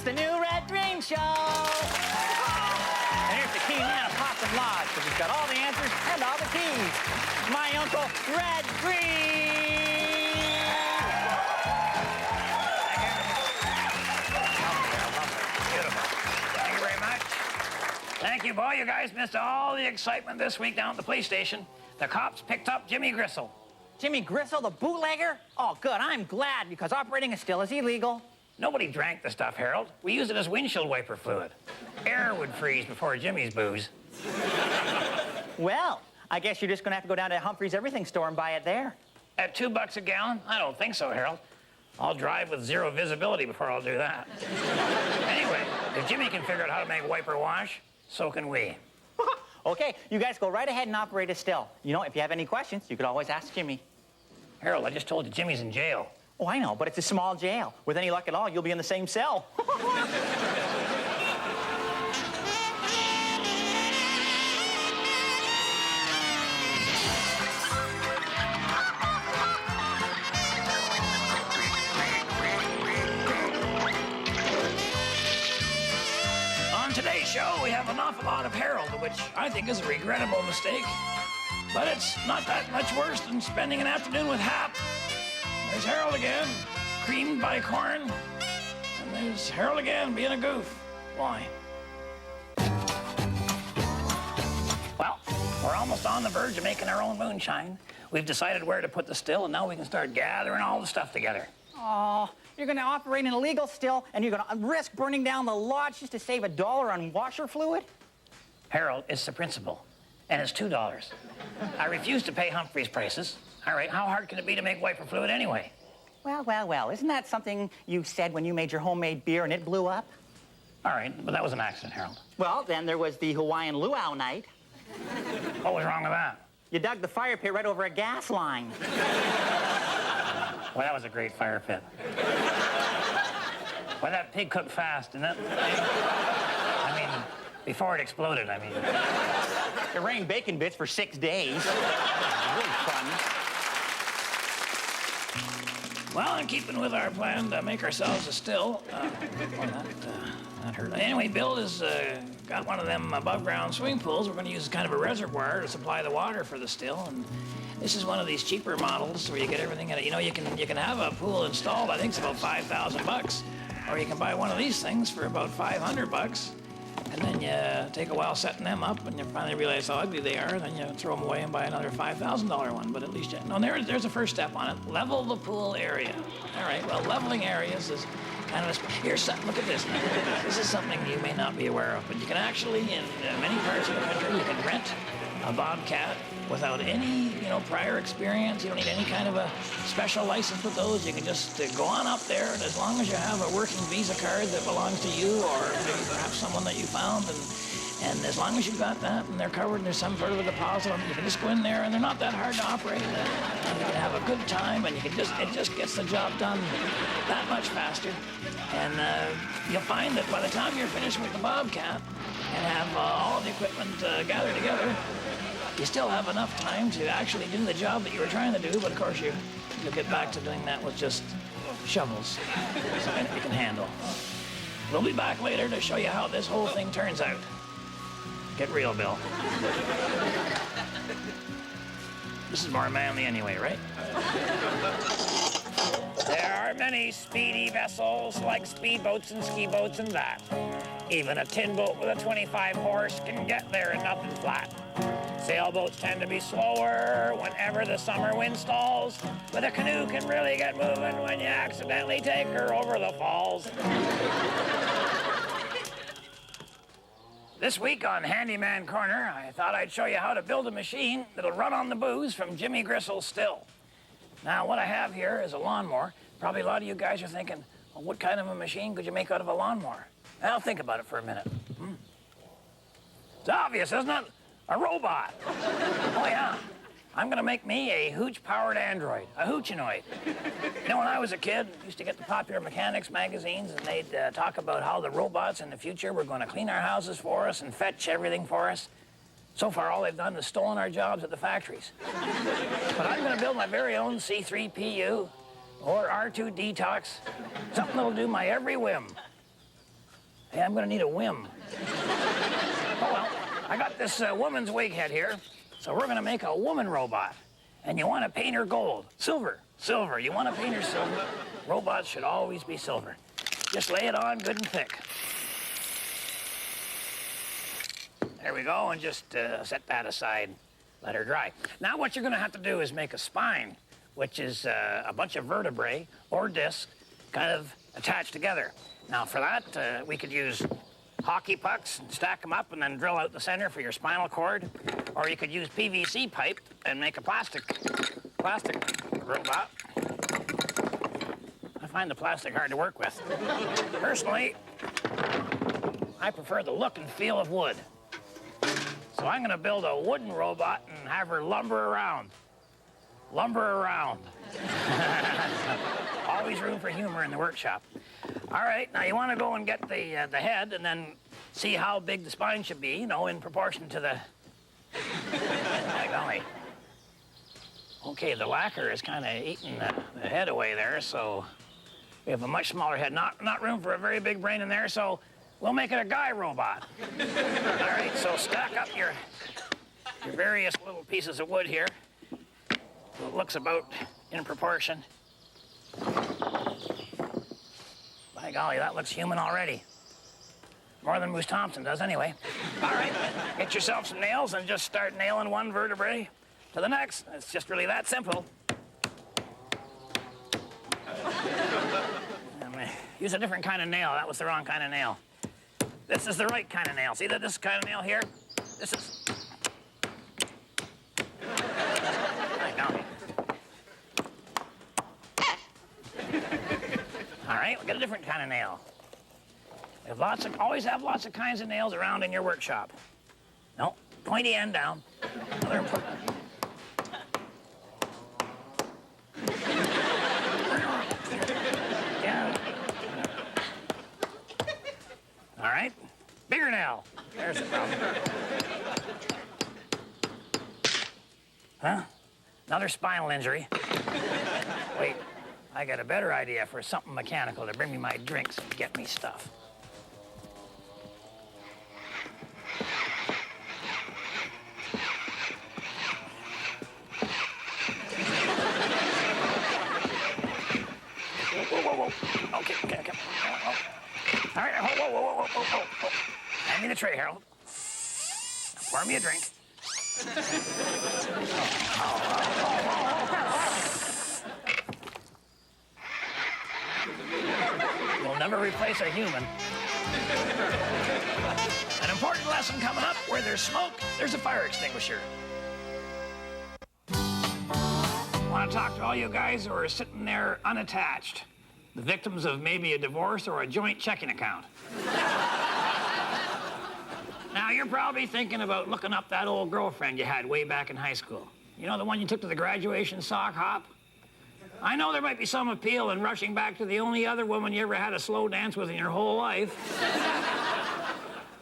the new Red Green Show. And here's the key man of Possum Lodge, because he's got all the answers and all the keys. My Uncle Red Green. Beautiful. Thank you very much. Thank you, boy. You guys missed all the excitement this week down at the police station. The cops picked up Jimmy Gristle. Jimmy Gristle, the bootlegger? Oh, good. I'm glad, because operating a still is illegal. Nobody drank the stuff, Harold. We used it as windshield wiper fluid. Air would freeze before Jimmy's booze. Well, I guess you're just going to have to go down to Humphrey's Everything store and buy it there. At $2 a gallon? I don't think so, Harold. I'll drive with zero visibility before I'll do that. Anyway, if Jimmy can figure out how to make wiper wash, so can we. Okay, you guys go right ahead and operate a still. You know, if you have any questions, you could always ask Jimmy. Harold, I just told you Jimmy's in jail. Oh, I know, but it's a small jail. With any luck at all, you'll be in the same cell. On today's show, we have an awful lot of Harold, which I think is a regrettable mistake. But it's not that much worse than spending an afternoon with Hap. There's Harold again, creamed by corn. And there's Harold again, being a goof. Why? Well, we're almost on the verge of making our own moonshine. We've decided where to put the still, and now we can start gathering all the stuff together. Oh, you're going to operate an illegal still, and you're going to risk burning down the lodge just to save $1 on washer fluid? Harold, it's the principle, and it's $2. I refuse to pay Humphrey's prices. All right, how hard can it be to make wiper fluid anyway? Well, isn't that something you said when you made your homemade beer and it blew up? All right, but that was an accident, Harold. Well, then there was the Hawaiian luau night. What was wrong with that? You dug the fire pit right over a gas line. Well, that was a great fire pit. Well, that pig cooked fast, didn't it? I mean, before it exploded, I mean. It rained bacon bits for 6 days. It was really fun. Well, in keeping with our plan to make ourselves a still, that hurt. Anyway, Bill has got one of them above-ground swimming pools. We're going to use kind of a reservoir to supply the water for the still, and this is one of these cheaper models where you get everything in it. You know, you can have a pool installed. I think it's about $5,000, or you can buy one of these things for about $500. And then you take a while setting them up, and you finally realize how ugly they are, and then you throw them away and buy another $5,000 one. But at least there's the first step on it. Level the pool area. All right, well, leveling areas is kind of here's something. Look at this. Now. This is something you may not be aware of, but you can actually, in many parts of the country, you can rent a bobcat without any, prior experience. You don't need any kind of a special license with those. You can just go on up there, and as long as you have a working Visa card that belongs to you, or maybe perhaps someone that you found, and as long as you've got that, and they're covered, and there's some sort of a deposit on them, you can just go in there, and they're not that hard to operate. And you can have a good time, and it just gets the job done that much faster. And you'll find that by the time you're finished with the bobcat and have all the equipment gathered together, you still have enough time to actually do the job that you were trying to do, but of course you'll get back to doing that with just shovels, something that you can handle. We'll be back later to show you how this whole thing turns out. Get real, Bill. This is more manly anyway, right? There are many speedy vessels like speedboats and ski boats and that. Even a tin boat with a 25 horse can get there in nothing flat. Sailboats tend to be slower whenever the summer wind stalls, but a canoe can really get moving when you accidentally take her over the falls. This week on Handyman Corner, I thought I'd show you how to build a machine that'll run on the booze from Jimmy Gristle's still. Now, what I have here is a lawnmower. Probably a lot of you guys are thinking, well, what kind of a machine could you make out of a lawnmower? Now, think about it for a minute. It's obvious, isn't it? A robot. Oh, yeah. I'm going to make me a hooch-powered android, a hoochinoid. You know, when I was a kid, I used to get the Popular Mechanics magazines, and they'd talk about how the robots in the future were going to clean our houses for us and fetch everything for us. So far, all they've done is stolen our jobs at the factories. But I'm going to build my very own C3PU or R2 detox, something that'll do my every whim. Hey, I'm gonna need a whim. Oh, well, I got this woman's wig head here, so we're gonna make a woman robot. And you wanna paint her gold. Silver, silver. You wanna paint her silver. Robots should always be silver. Just lay it on good and thick. There we go, and just set that aside. Let her dry. Now what you're gonna have to do is make a spine, which is a bunch of vertebrae or discs kind of attached together. Now for that, we could use hockey pucks and stack them up and then drill out the center for your spinal cord. Or you could use PVC pipe and make a plastic robot. I find the plastic hard to work with. Personally, I prefer the look and feel of wood. So I'm gonna build a wooden robot and have her lumber around. Lumber around. Always room for humor in the workshop. All right, now you wanna go and get the head and then see how big the spine should be, you know, in proportion to the... My golly. Okay, the lacquer is kind of eating the head away there, so we have a much smaller head. Not room for a very big brain in there, so we'll make it a guy robot. All right, so stack up your various little pieces of wood here. So it looks about in proportion. By golly, that looks human already. More than Moose Thompson does, anyway. All right, get yourself some nails and just start nailing one vertebrae to the next. It's just really that simple. Use a different kind of nail. That was the wrong kind of nail. This is the right kind of nail. See that this kind of nail here? This is... All right, we'll get a different kind of nail. We have always have lots of kinds of nails around in your workshop. No, pointy end down. Another important. Yeah. All right, bigger nail. There's the problem. Huh? Another spinal injury. Wait, I got a better idea for something mechanical to bring me my drinks and get me stuff. Whoa. Okay. All right, whoa. Hand me the tray, Harold. Pour me a drink. We'll never replace a human. An important lesson coming up: where there's smoke, there's a fire extinguisher. I want to talk to all you guys who are sitting there unattached, the victims of maybe a divorce or a joint checking account. Now, you're probably thinking about looking up that old girlfriend you had way back in high school. You know, the one you took to the graduation sock hop? I know there might be some appeal in rushing back to the only other woman you ever had a slow dance with in your whole life.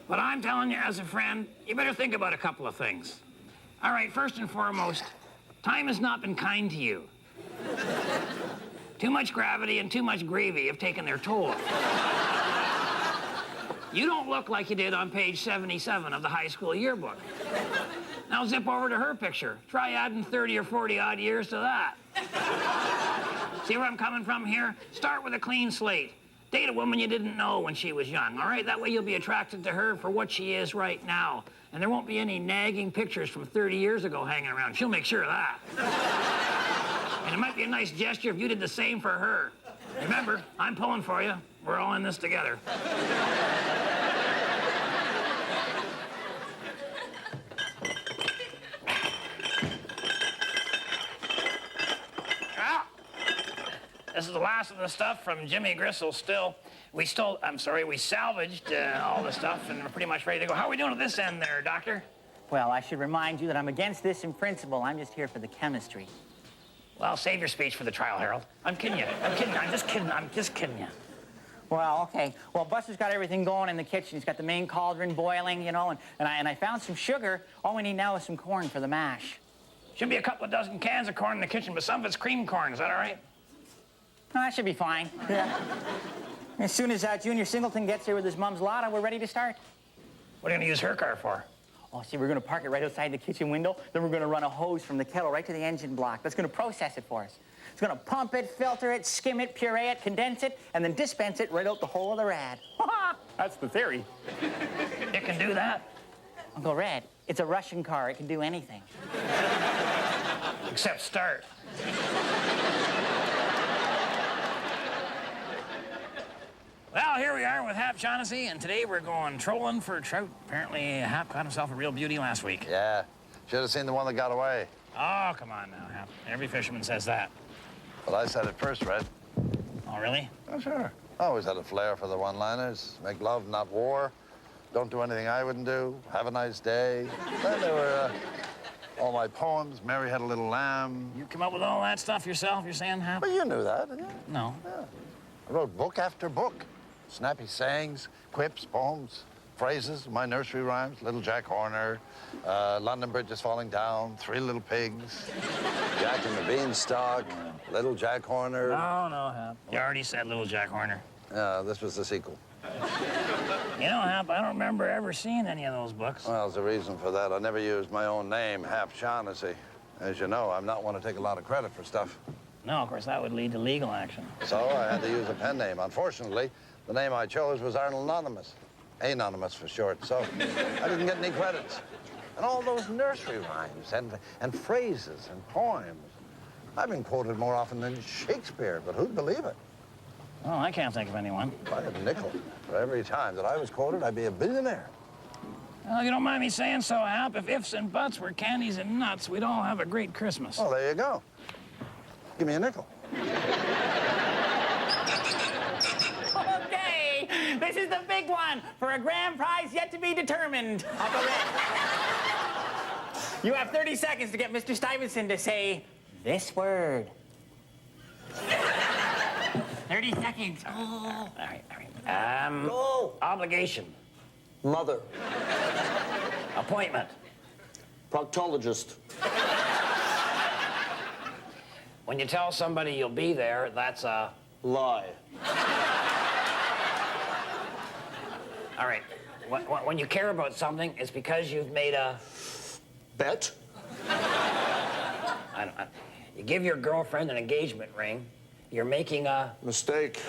But I'm telling you, as a friend, you better think about a couple of things. All right, first and foremost, time has not been kind to you. Too much gravity and too much gravy have taken their toll. You don't look like you did on page 77 of the high school yearbook. Now zip over to her picture. Try adding 30 or 40 odd years to that. See where I'm coming from here? Start with a clean slate. Date a woman you didn't know when she was young, all right? That way you'll be attracted to her for what she is right now. And there won't be any nagging pictures from 30 years ago hanging around. She'll make sure of that. And it might be a nice gesture if you did the same for her. Remember, I'm pulling for you. We're all in this together. This is the last of the stuff from Jimmy Gristle's still. We salvaged all the stuff and we're pretty much ready to go. How are we doing at this end there, Doctor? Well, I should remind you that I'm against this in principle. I'm just here for the chemistry. Well, save your speech for the trial, Harold. I'm kidding you. I'm just kidding you. Well, okay. Well, Buster's got everything going in the kitchen. He's got the main cauldron boiling, you know, and I found some sugar. All we need now is some corn for the mash. Should be a couple of dozen cans of corn in the kitchen, but some of it's cream corn. Is that all right? No, that should be fine. Yeah. As soon as Junior Singleton gets here with his mom's Lotta, we're ready to start. What are you gonna use her car for? Oh, see, we're gonna park it right outside the kitchen window. Then we're gonna run a hose from the kettle right to the engine block. That's gonna process it for us. It's gonna pump it, filter it, skim it, puree it, condense it, and then dispense it right out the hole of the rad. That's the theory. It can do that? Uncle Red, it's a Russian car. It can do anything. Except start. Well, here we are with Hap Shaughnessy, and today we're going trolling for trout. Apparently, Hap caught himself a real beauty last week. Yeah. Should have seen the one that got away. Oh, come on now, Hap. Every fisherman says that. But I said it first, Red. Oh, really? Oh, sure. I always had a flair for the one-liners. Make love, not war. Don't do anything I wouldn't do. Have a nice day. Then there were all my poems. Mary Had a Little Lamb. You come up with all that stuff yourself, you're saying, Hap? But you knew that, didn't you? No. Yeah. I wrote book after book. Snappy sayings, quips, poems, phrases, my nursery rhymes, Little Jack Horner, London Bridge is Falling Down, Three Little Pigs, Jack and the Beanstalk, Little Jack Horner. No, Hap. You already said Little Jack Horner. This was the sequel. You know, Hap, I don't remember ever seeing any of those books. Well, there's a reason for that. I never used my own name, Hap Shaughnessy. As you know, I'm not one to take a lot of credit for stuff. No, of course, that would lead to legal action. So I had to use a pen name. Unfortunately, the name I chose was Arnold Anonymous. Anonymous for short, so I didn't get any credits. And all those nursery rhymes and phrases and poems. I've been quoted more often than Shakespeare, but who'd believe it? Well, I can't think of anyone. If I had a nickel for every time that I was quoted, I'd be a billionaire. Well, if you don't mind me saying so, Hap, if ifs and buts were candies and nuts, we'd all have a great Christmas. Well, there you go. Give me a nickel. Okay, this is the big one for a grand prize yet to be determined. Uncle Red. You have 30 seconds to get Mr. Styverson to say this word. 30 seconds. Oh. All right. Go. Obligation. Mother. Appointment. Proctologist. When you tell somebody you'll be there, that's a... Lie. All right. When you care about something, it's because you've made a... Bet. You give your girlfriend an engagement ring, you're making a... Mistake.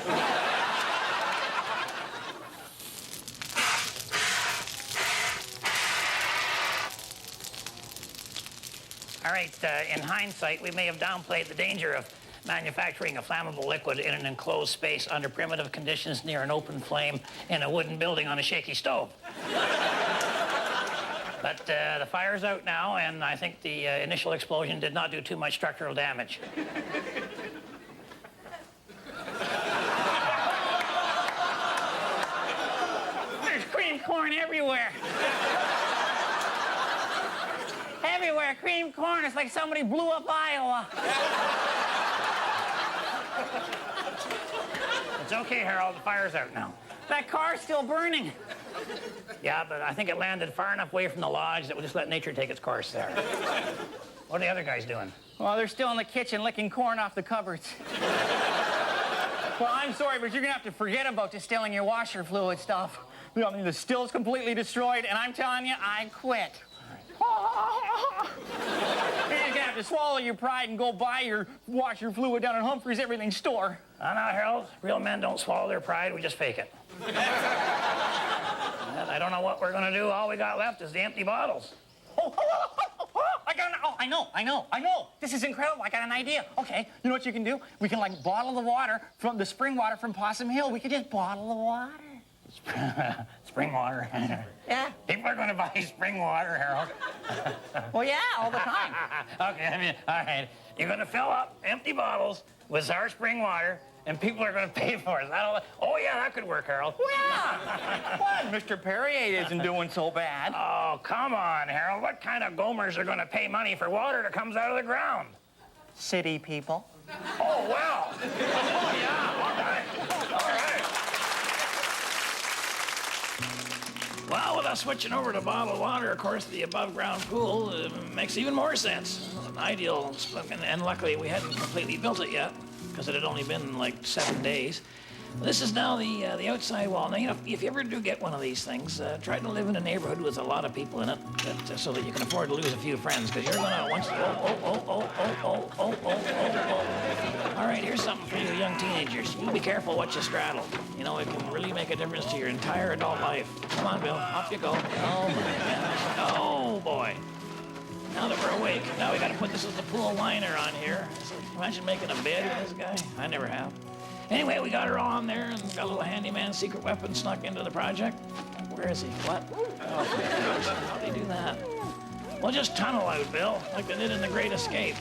All right, in hindsight, we may have downplayed the danger of manufacturing a flammable liquid in an enclosed space under primitive conditions near an open flame in a wooden building on a shaky stove. But the fire's out now, and I think the initial explosion did not do too much structural damage. There's cream corn everywhere. Everywhere, cream corn. It's like somebody blew up Iowa. It's okay, Harold. The fire's out now. That car's still burning. Yeah, but I think it landed far enough away from the lodge that we'll just let nature take its course there. What are the other guys doing? Well, they're still in the kitchen licking corn off the cupboards. Well, I'm sorry, but you're gonna have to forget about distilling your washer fluid stuff. You know, I mean, the still's completely destroyed, and I'm telling you, I quit. You're just gonna have to swallow your pride and go buy your washer fluid down at Humphrey's Everything store. No, Harold. Real men don't swallow their pride. We just fake it. Well, I don't know what we're gonna do. All we got left is the empty bottles. I know. This is incredible. I got an idea. Okay, you know what you can do? We can, like, bottle the water from the spring water from Possum Hill. We could just bottle the water. Spring water. Yeah. People are going to buy spring water, Harold. Well, yeah, all the time. Okay, all right. You're going to fill up empty bottles with our spring water, and people are going to pay for it. Oh, yeah, that could work, Harold. Yeah. What? Mr. Perrier isn't doing so bad. Oh, come on, Harold. What kind of gomers are going to pay money for water that comes out of the ground? City people. Oh, well. Oh, yeah, all right. All right. Well, with us switching over to bottled water, of course, the above-ground pool makes even more sense. An ideal, and luckily we hadn't completely built it yet, because it had only been like 7 days. This is now the outside wall. Now, you know, if you ever do get one of these things, try to live in a neighborhood with a lot of people in it, so that you can afford to lose a few friends, because you're gonna once. All right, here's something for you young teenagers. You be careful what you straddle. You know, it can really make a difference to your entire adult life. Come on, Bill, off you go. Oh my gosh. Oh boy. Now that we're awake, now we gotta put this as the pool liner on here. So imagine making a bed with this guy. I never have. Anyway, we got her all on there and got a little handyman secret weapon snuck into the project. Where is he? What? Oh, how'd they do that? Well, just tunnel out, Bill, like they did in The Great Escape.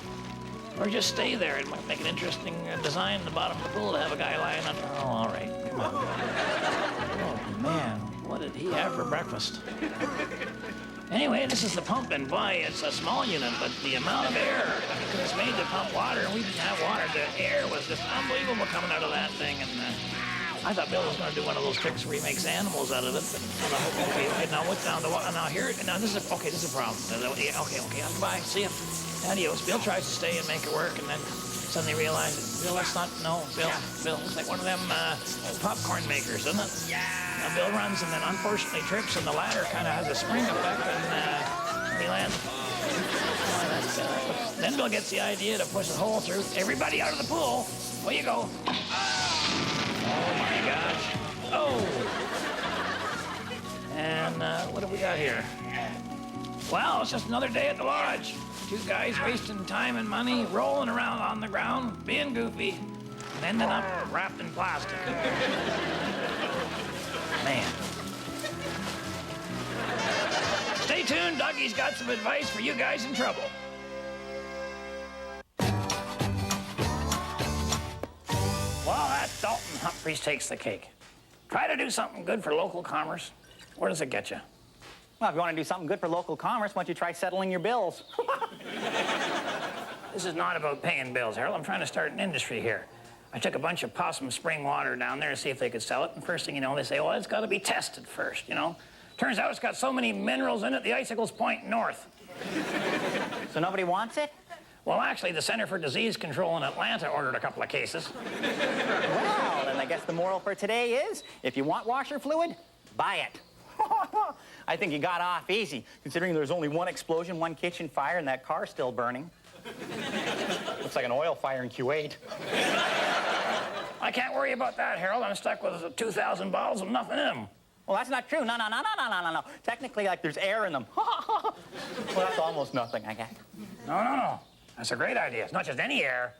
Or just stay there. It might make an interesting design in the bottom of the pool to have a guy lying under. Oh, all right. Come on. Oh, man. What did he have for breakfast? Anyway, this is the pump and buy. It's a small unit, but the amount of air, because it's made to pump water, and we didn't have water, the air was just unbelievable coming out of that thing. And I thought Bill was going to do one of those tricks where he makes animals out of it. But, okay, now what's down the water? Now here, now this is this is a problem. Okay, bye, see ya. Adios. Bill tries to stay and make it work, and then suddenly realizes, Bill, that's not, no, Bill, it's like one of them popcorn makers, isn't it? Yeah. Now Bill runs and then unfortunately trips, and the ladder kind of has a spring effect, and he lands. Then Bill gets the idea to push a hole through. Everybody out of the pool. Away you go. Oh my gosh. Oh. And what have we got here? Well, it's just another day at the lodge. Two guys wasting time and money, rolling around on the ground, being goofy, and ending up wrapped in plastic. Man. Stay tuned, Dougie's got some advice for you guys in trouble. Well, that Dalton Humphreys takes the cake. Try to do something good for local commerce. Where does it get you? Well, if you want to do something good for local commerce, why don't you try settling your bills? This is not about paying bills, Harold. I'm trying to start an industry here. I took a bunch of Possum spring water down there to see if they could sell it, and first thing you know, they say, well, it's got to be tested first, you know? Turns out it's got so many minerals in it, the icicles point north. So nobody wants it? Well, actually, the Center for Disease Control in Atlanta ordered a couple of cases. Well, then I guess the moral for today is, if you want washer fluid, buy it. I think you got off easy, considering there's only one explosion, one kitchen fire, and that car's still burning. Looks like an oil fire in Kuwait. I can't worry about that, Harold. I'm stuck with 2,000 bottles of nothing in them. Well, that's not true. No. Technically, like, there's air in them. Well, that's almost nothing, I guess. No. That's a great idea. It's not just any air.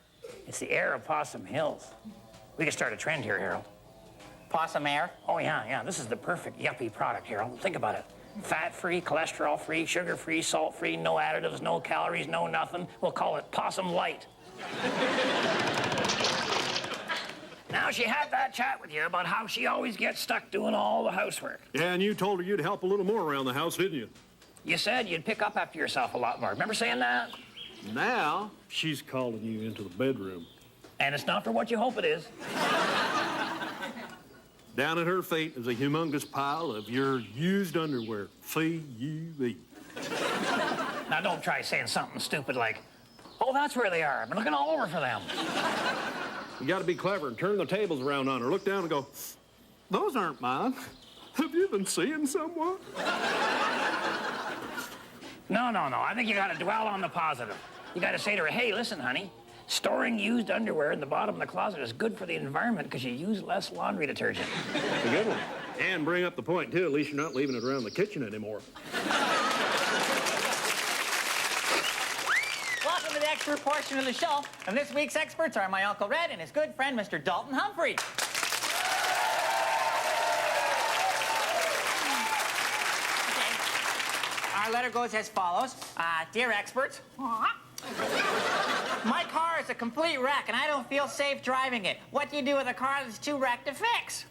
It's the air of Possum Hills. We can start a trend here, Harold. Possum air? Oh, yeah. This is the perfect yuppie product, Harold. Think about it. Fat-free, cholesterol-free, sugar-free, salt-free, no additives, no calories, no nothing. We'll call it Possum Light. Now, she had that chat with you about how she always gets stuck doing all the housework. Yeah, and you told her you'd help a little more around the house, didn't you? You said you'd pick up after yourself a lot more. Remember saying that? Now, she's calling you into the bedroom. And it's not for what you hope it is. Down at her feet is a humongous pile of your used underwear. C-U-E. Now, don't try saying something stupid like, oh, that's where they are. I've been looking all over for them. You gotta be clever and turn the tables around on her. Look down and go, those aren't mine. Have you been seeing someone? No. I think you gotta dwell on the positive. You gotta say to her, hey, listen, honey, storing used underwear in the bottom of the closet is good for the environment because you use less laundry detergent. A good one. And bring up the point, too. At least you're not leaving it around the kitchen anymore. Welcome to the expert portion of the show. And this week's experts are my Uncle Red and his good friend, Mr. Dalton Humphrey. Our letter goes as follows. Dear experts, my car is a complete wreck, and I don't feel safe driving it. What do you do with a car that's too wrecked to fix?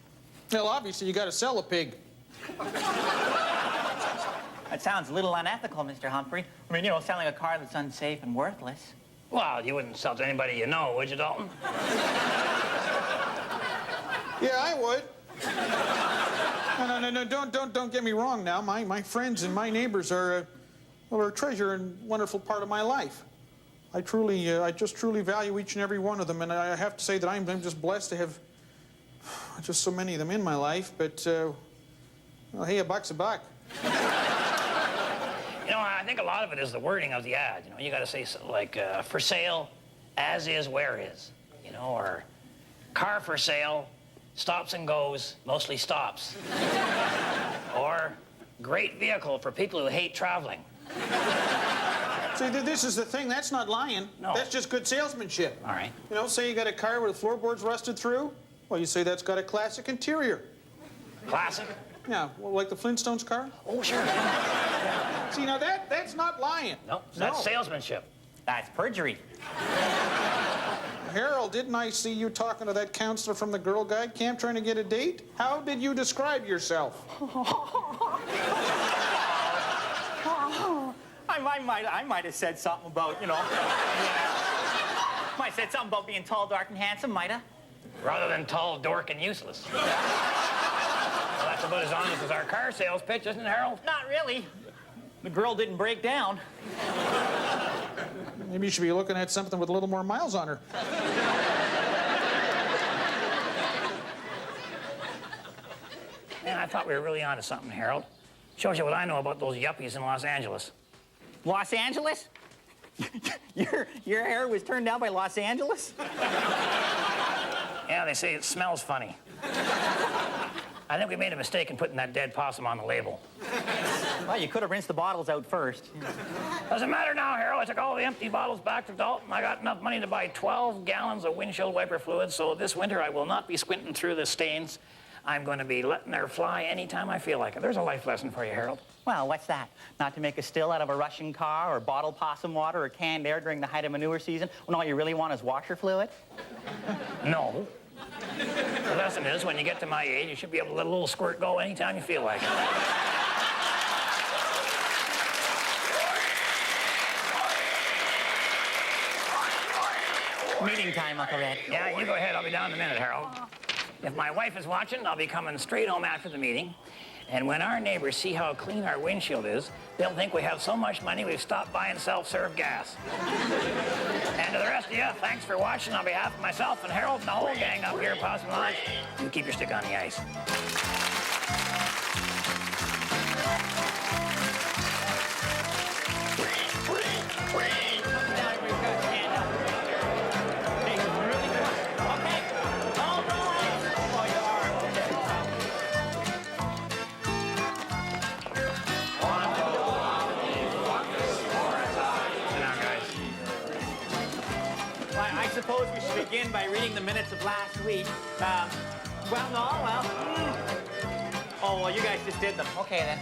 Well, obviously, you got to sell a pig. That sounds a little unethical, Mr. Humphrey. I mean, selling a car that's unsafe and worthless. Well, you wouldn't sell to anybody you know, would you, Dalton? Yeah, I would. No, don't get me wrong now. My friends and my neighbors are a treasure and wonderful part of my life. I just truly value each and every one of them, and I have to say that I'm just blessed to have Just so many of them in my life, but, well, hey, a buck's a buck. You know, I think a lot of it is the wording of the ad. You know, you got to say something like, for sale, as is, where is. You know, or car for sale, stops and goes, mostly stops. Or great vehicle for people who hate traveling. See, this is the thing. That's not lying. No. That's just good salesmanship. All right. You know, say you got a car where the floorboard's rusted through. Well, you say that's got a classic interior. Classic? Yeah, well, like the Flintstones car. Oh, sure. See, now that's not lying. No, that's salesmanship. That's perjury. Harold, didn't I see you talking to that counselor from the Girl Guide camp trying to get a date? How did you describe yourself? I might have said something about, you know. Might have said something about being tall, dark, and handsome, might have. Rather than tall, dork, and useless. Well, that's about as honest as our car sales pitch, isn't it, Harold? Not really. The girl didn't break down. Maybe you should be looking at something with a little more miles on her. Man, I thought we were really onto something, Harold. Shows you what I know about those yuppies in Los Angeles. Los Angeles? Your hair was turned down by Los Angeles? Yeah, they say it smells funny. I think we made a mistake in putting that dead possum on the label. Well, you could have rinsed the bottles out first. Doesn't matter now, Harold. I took all the empty bottles back to Dalton. I got enough money to buy 12 gallons of windshield wiper fluid, so this winter I will not be squinting through the stains. I'm going to be letting her fly anytime I feel like it. There's a life lesson for you, Harold. Well, what's that? Not to make a still out of a Russian car or bottle possum water or canned air during the height of manure season when all you really want is washer fluid? No. The lesson is, when you get to my age, you should be able to let a little squirt go anytime you feel like it. Meeting time, Uncle Red. Yeah, you go ahead. I'll be down in a minute, Harold. If my wife is watching, I'll be coming straight home after the meeting. And when our neighbors see how clean our windshield is, they'll think we have so much money we've stopped buying self-serve gas. And to the rest of you, thanks for watching on behalf of myself and Harold and the whole gang up here at Possum Lodge. You keep your stick on the ice. I suppose we should begin by reading the minutes of last week. Oh, well, you guys just did them. Okay, then.